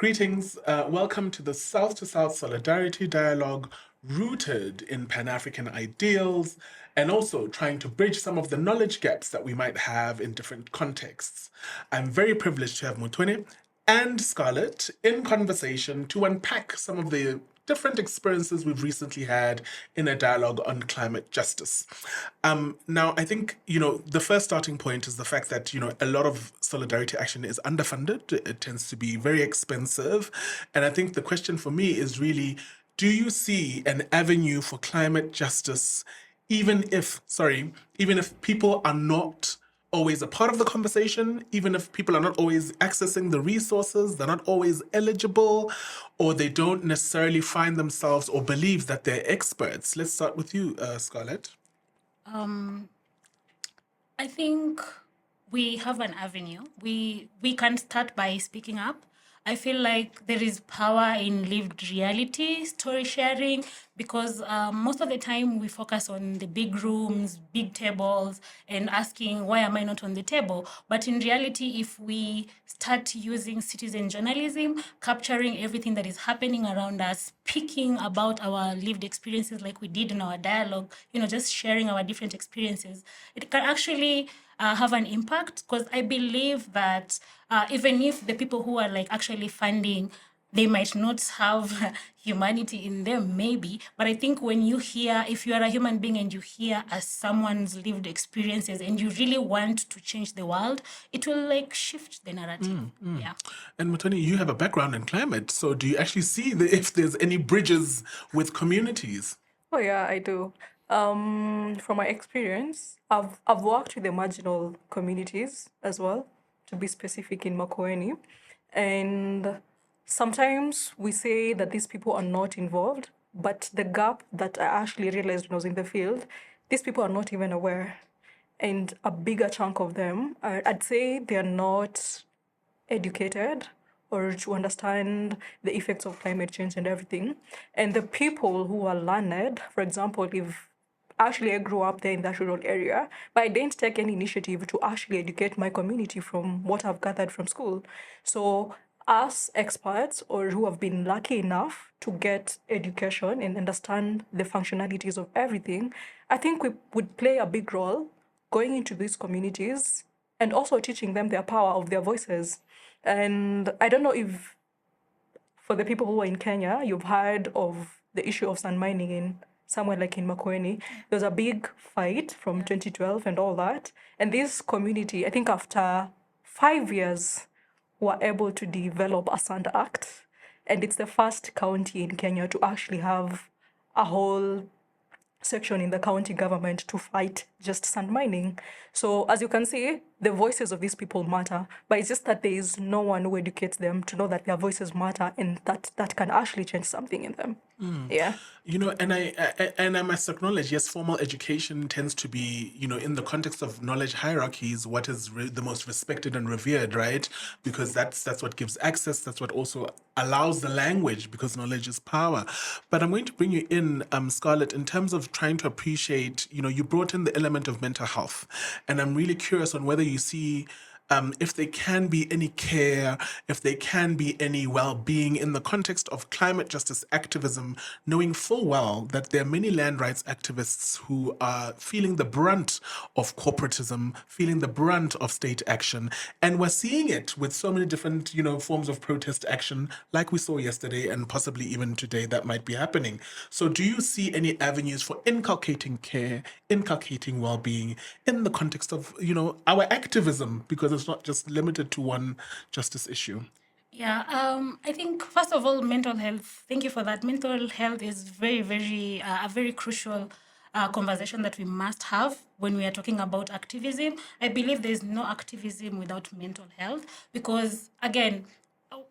Greetings. Welcome to the South to South Solidarity Dialogue rooted in Pan African ideals and also trying to bridge some of the knowledge gaps that we might have in different contexts. I'm very privileged to have Mutweni and Scarlett in conversation to unpack some of the different experiences we've recently had in a dialogue on climate justice. Now, I think, the first starting point is the fact that, a lot of solidarity action is underfunded. It tends to be very expensive. And I think the question for me is really, do you see an avenue for climate justice, even if people are not always a part of the conversation, even if people are not always accessing the resources, they're not always eligible, or they don't necessarily find themselves or believe that they're experts? Let's start with you, Scarlett. I think we have an avenue. We can start by speaking up. I feel like there is power in lived reality, story sharing, because most of the time we focus on the big rooms, big tables, and asking, why am I not on the table? But in reality, if we start using citizen journalism, capturing everything that is happening around us, speaking about our lived experiences like we did in our dialogue, just sharing our different experiences, it can actually have an impact, because I believe that even if the people who are like actually funding, they might not have humanity in them, maybe. But I think when you hear, if you are a human being and you hear as someone's lived experiences and you really want to change the world, it will like shift the narrative. Yeah. And Mutoni, you have a background in climate, so do you actually see if there's any bridges with communities? Oh yeah, I do. From my experience, I've worked with the marginal communities as well, to be specific in Makueni, and sometimes we say that these people are not involved, but the gap that I actually realized when I was in the field, these people are not even aware, and a bigger chunk of them, I'd say, they're not educated or to understand the effects of climate change and everything. And the people who are learned, for example, if actually I grew up there in that rural area, but I didn't take any initiative to actually educate my community from what I've gathered from school. So us experts or who have been lucky enough to get education and understand the functionalities of everything, I think we would play a big role going into these communities and also teaching them their power of their voices. And I don't know if for the people who are in Kenya, you've heard of the issue of sand mining in somewhere like in Makueni. There was a big fight from 2012 and all that. And this community, I think after 5 years, were able to develop a sand act. And it's the first county in Kenya to actually have a whole section in the county government to fight just sand mining. So as you can see, the voices of these people matter, but it's just that there is no one who educates them to know that their voices matter and that can actually change something in them. Yeah. And I must acknowledge, yes, formal education tends to be, in the context of knowledge hierarchies, what is the most respected and revered, right? Because that's what gives access. That's what also allows the language, because knowledge is power. But I'm going to bring you in, Scarlett, in terms of trying to appreciate, you brought in the element of mental health, and I'm really curious on whether you see if there can be any care, if there can be any well-being in the context of climate justice activism, knowing full well that there are many land rights activists who are feeling the brunt of corporatism, feeling the brunt of state action. And we're seeing it with so many different, forms of protest action, like we saw yesterday and possibly even today that might be happening. So do you see any avenues for inculcating care, inculcating well-being in the context of, our activism? Because it's not just limited to one justice issue. Yeah, I think first of all, mental health. Thank you for that. Mental health is very, very a very crucial conversation that we must have when we are talking about activism. I believe there is no activism without mental health, because again,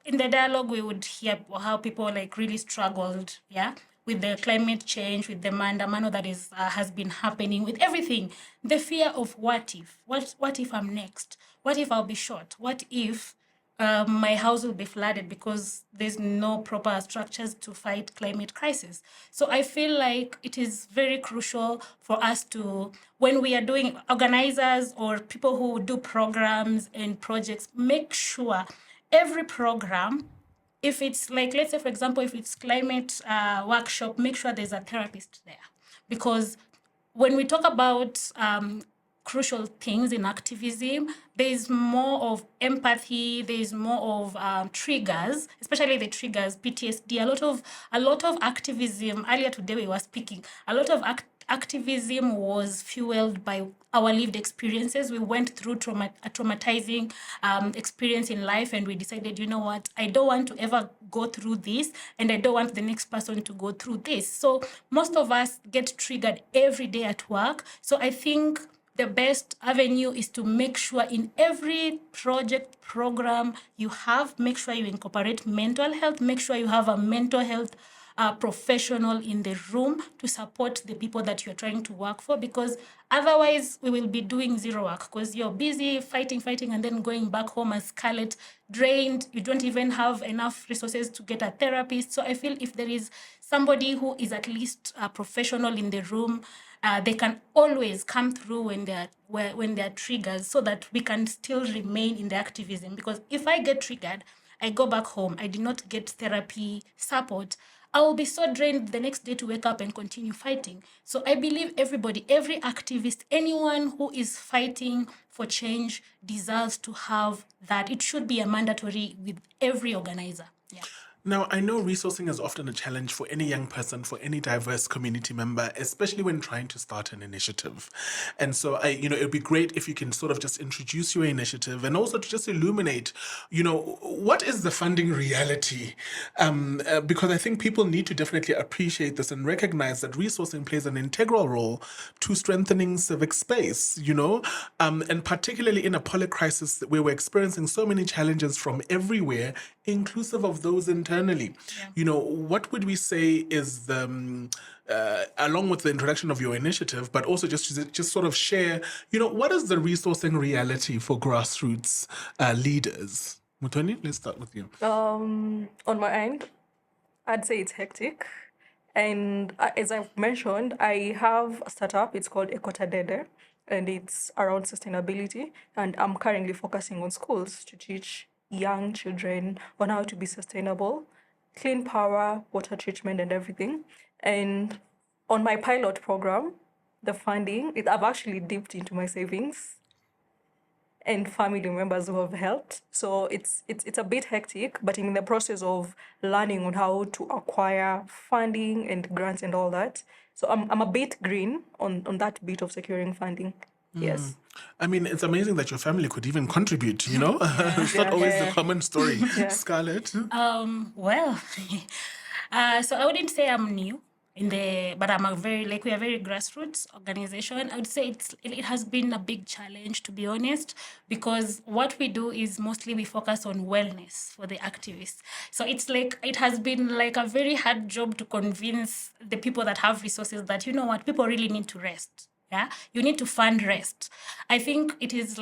in the dialogue we would hear how people like really struggled, yeah, with the climate change, with the mandamano that is has been happening, with everything. The fear of what if I'm next? What if I'll be shot? What if my house will be flooded because there's no proper structures to fight climate crisis? So I feel like it is very crucial for us to, when we are doing, organizers or people who do programs and projects, make sure every program if it's like, let's say, for example, if it's climate workshop, make sure there's a therapist there. Because when we talk about crucial things in activism, there is more of empathy, there is more of triggers, especially the triggers, PTSD. A lot of activism. Earlier today we were speaking. A lot of activism was fueled by our lived experiences. We went through a traumatizing experience in life, and we decided, you know what, I don't want to ever go through this, and I don't want the next person to go through this. So most of us get triggered every day at work. So I think the best avenue is to make sure in every project program you have, make sure you incorporate mental health, make sure you have a mental health professional in the room to support the people that you're trying to work for, because otherwise we will be doing zero work because you're busy fighting, and then going back home as Scarlett, drained. You don't even have enough resources to get a therapist. So I feel if there is somebody who is at least a professional in the room, they can always come through when there are triggers, so that we can still remain in the activism. Because if I get triggered, I go back home, I did not get therapy support, I will be so drained the next day to wake up and continue fighting. So I believe everybody, every activist, anyone who is fighting for change deserves to have that. It should be a mandatory with every organizer. Yeah. Now, I know resourcing is often a challenge for any young person, for any diverse community member, especially when trying to start an initiative. And so, it'd be great if you can sort of just introduce your initiative and also to just illuminate, what is the funding reality? Because I think people need to definitely appreciate this and recognize that resourcing plays an integral role to strengthening civic space, and particularly in a polycrisis where we're experiencing so many challenges from everywhere, inclusive of those internally. Yeah. What would we say is the, along with the introduction of your initiative, but also just sort of share, what is the resourcing reality for grassroots leaders? Mutoni, let's start with you. On my end, I'd say it's hectic. And as I've mentioned, I have a startup. It's called Ekotadede, and it's around sustainability. And I'm currently focusing on schools to teach young children on how to be sustainable, clean power, water treatment, and everything. And on my pilot program, the funding, I've actually dipped into my savings and family members who have helped. So it's a bit hectic, but in the process of learning on how to acquire funding and grants and all that. So I'm a bit green on that bit of securing funding. Yes. I mean, it's amazing that your family could even contribute, It's not always the common story. Scarlett? So I wouldn't say I'm new but we are a very grassroots organization. I would say it has been a big challenge, to be honest, because what we do is mostly we focus on wellness for the activists. So it's like, it has been like a very hard job to convince the people that have resources that, people really need to rest. Yeah, you need to fund rest. I think it is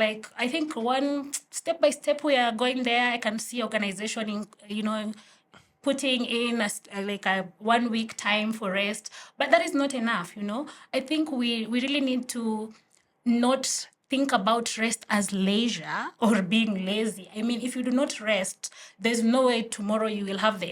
one step by step we are going there. I can see organization putting in a 1 week time for rest, but that is not enough. I think we really need to not think about rest as leisure or being lazy. I mean, if you do not rest, there's no way tomorrow you will have the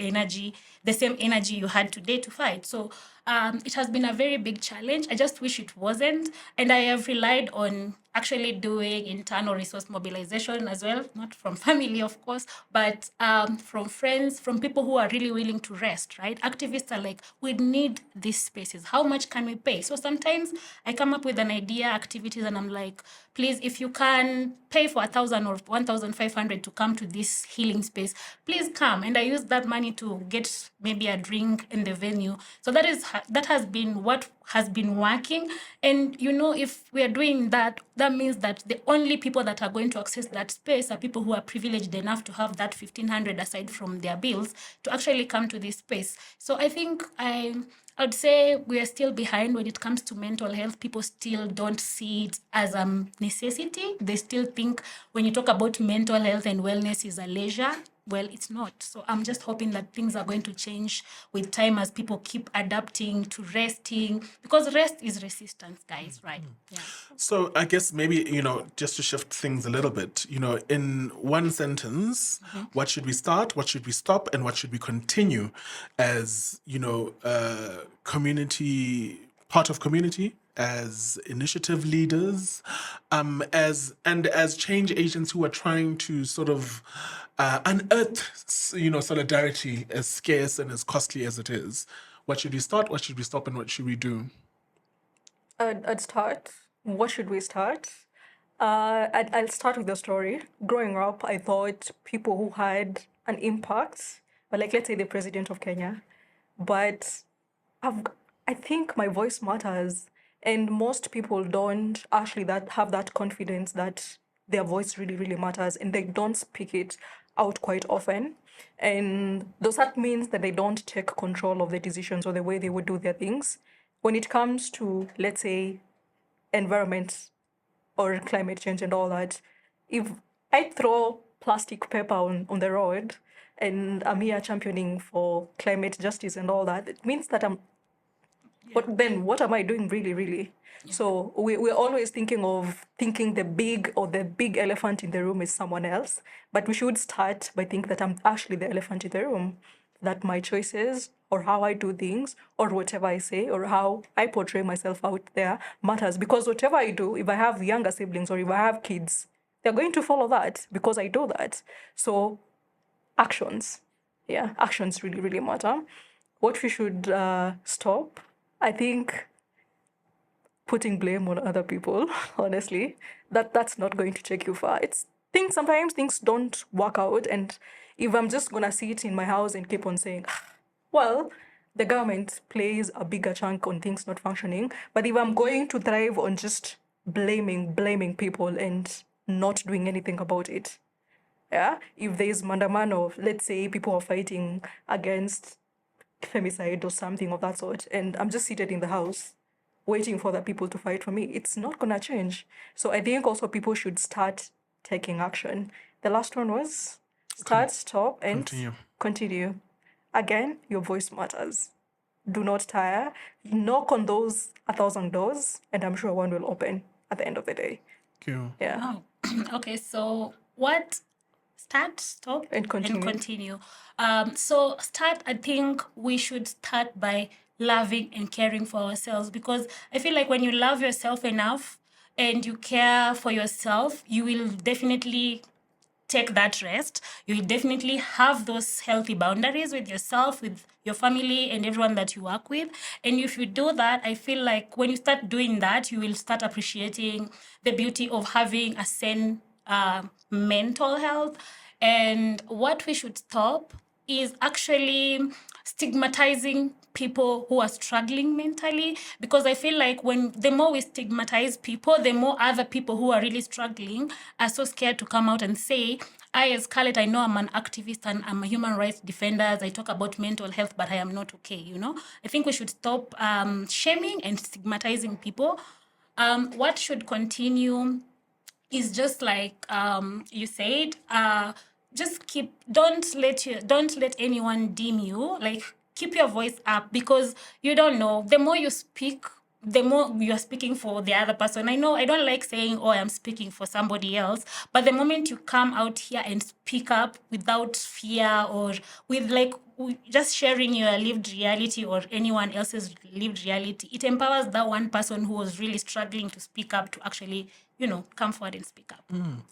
same energy you had today to fight. So it has been a very big challenge. I just wish it wasn't. And I have relied on actually doing internal resource mobilization as well, not from family, of course, but from friends, from people who are really willing to rest, right? Activists are like, we need these spaces. How much can we pay? So sometimes I come up with an idea, activities, and I'm like, please, if you can pay for 1,000 or 1,500 to come to this healing space, please come. And I use that money to get maybe a drink in the venue. So that has been what has been working. And, if we are doing that, that means that the only people that are going to access that space are people who are privileged enough to have that 1,500 aside from their bills to actually come to this space. So I think I would say we are still behind when it comes to mental health. People still don't see it as a necessity. They still think when you talk about mental health and wellness is a leisure. well, it's not. So I'm just hoping that things are going to change with time as people keep adapting to resting, because rest is resistance, guys, right? Yeah. So I guess maybe, just to shift things a little bit, in one sentence, what should we start, what should we stop, and what should we continue as, part of community, as initiative leaders, as change agents who are trying to sort of unearth, solidarity, as scarce and as costly as it is. What should we start, what should we stop, and what should we do? I'd start. What should we start? I'll start with the story. Growing up, I thought people who had an impact, but like let's say the president of Kenya, but I think my voice matters, and most people don't actually have that confidence that their voice really, really matters, and they don't speak it out quite often. And does that mean that they don't take control of the decisions or the way they would do their things? When it comes to, let's say, environment or climate change and all that, if I throw plastic paper on the road and I'm here championing for climate justice and all that, it means that what am I doing really, really? Yeah. So we're always thinking the big elephant in the room is someone else, but we should start by thinking that I'm actually the elephant in the room, that my choices or how I do things or whatever I say or how I portray myself out there matters, because whatever I do, if I have younger siblings or if I have kids, they're going to follow that because I do that. So actions really, really matter. What we should stop, I think, putting blame on other people, honestly, that's not going to take you far. Sometimes things don't work out, and if I'm just gonna sit in my house and keep on saying, well, the government plays a bigger chunk on things not functioning, but if I'm going to thrive on just blaming people and not doing anything about it, yeah, if there's mandamano, let's say people are fighting against femicide or something of that sort, and I'm just seated in the house waiting for the people to fight for me, it's not gonna change. So I think also people should start taking action. The last one was start, stop, and continue. Again, your voice matters. Do not tire. Knock on those 1,000 doors, and I'm sure one will open at the end of the day. Cool. Yeah. Wow. Okay, so what? Start, stop, and continue. So start, I think we should start by loving and caring for ourselves, because I feel like when you love yourself enough and you care for yourself, you will definitely take that rest. You will definitely have those healthy boundaries with yourself, with your family, and everyone that you work with. And if you do that, I feel like when you start doing that, you will start appreciating the beauty of having a sane mental health. And what we should stop is actually stigmatizing people who are struggling mentally, because I feel like the more we stigmatize people, the more other people who are really struggling are so scared to come out and say, I, as Scarlett, I know I'm an activist and I'm a human rights defender. I talk about mental health, but I am not okay, I think we should stop shaming and stigmatizing people. What should continue is just like you said, just don't let anyone dim you. Like, keep your voice up, because you don't know, the more you speak, the more you're speaking for the other person. I know I don't like saying, oh, I'm speaking for somebody else, but the moment you come out here and speak up without fear or with just sharing your lived reality or anyone else's lived reality, it empowers that one person who was really struggling to speak up to actually, come forward and speak up.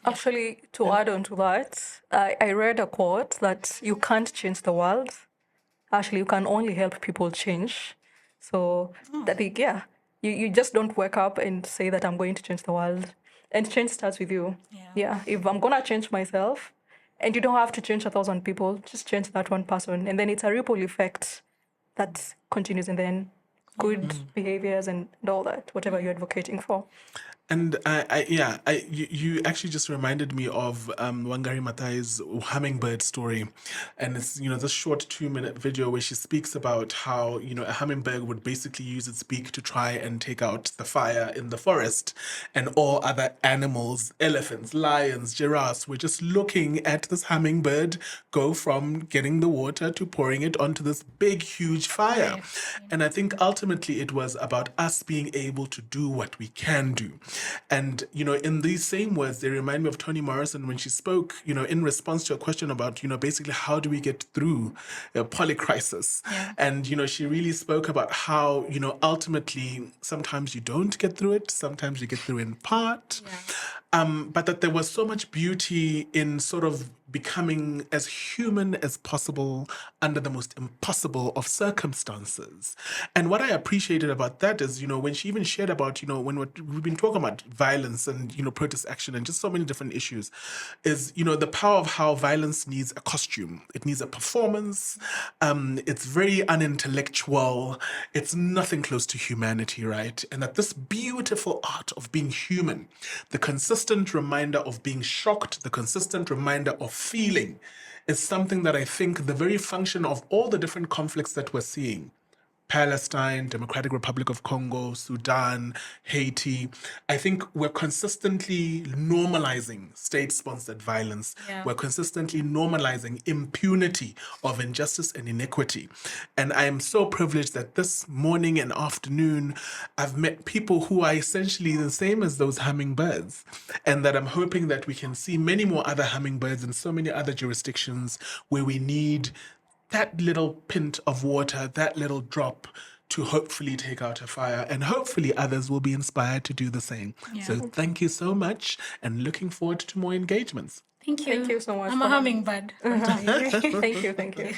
Actually, to add on to that, I read a quote that you can't change the world. Actually, you can only help people change. So I think, you just don't wake up and say that I'm going to change the world. And change starts with you. Yeah. If I'm going to change myself, and you don't have to change 1,000 people, just change that one person. And then it's a ripple effect that continues, and then good behaviors and all that, whatever you're advocating for. And you actually just reminded me of Wangari Maathai's hummingbird story, and it's this short 2-minute video where she speaks about how a hummingbird would basically use its beak to try and take out the fire in the forest, and all other animals, elephants, lions, giraffes, were just looking at this hummingbird go from getting the water to pouring it onto this big, huge fire. And I think ultimately it was about us being able to do what we can do. And, in these same words, they remind me of Toni Morrison when she spoke, in response to a question about, basically how do we get through a polycrisis? Yeah. And, she really spoke about how, ultimately sometimes you don't get through it, sometimes you get through in part. But that there was so much beauty in sort of becoming as human as possible under the most impossible of circumstances. And what I appreciated about that is, when she even shared about, when we've been talking about violence and, protest action and just so many different issues, is, the power of how violence needs a costume. It needs a performance. It's very unintellectual. It's nothing close to humanity, right? And that this beautiful art of being human, the consistent reminder of being shocked, the consistent reminder of feeling, is something that I think the very function of all the different conflicts that we're seeing, Palestine, Democratic Republic of Congo, Sudan, Haiti, I think we're consistently normalizing state-sponsored violence. Yeah. We're consistently normalizing impunity of injustice and inequity. And I am so privileged that this morning and afternoon, I've met people who are essentially the same as those hummingbirds. And that I'm hoping that we can see many more other hummingbirds in so many other jurisdictions where we need that little pint of water, that little drop to hopefully take out a fire, and hopefully others will be inspired to do the same. So thank you so much, and looking forward to more engagements. Thank you. Thank you so much I'm for a having- hummingbird. Thank you.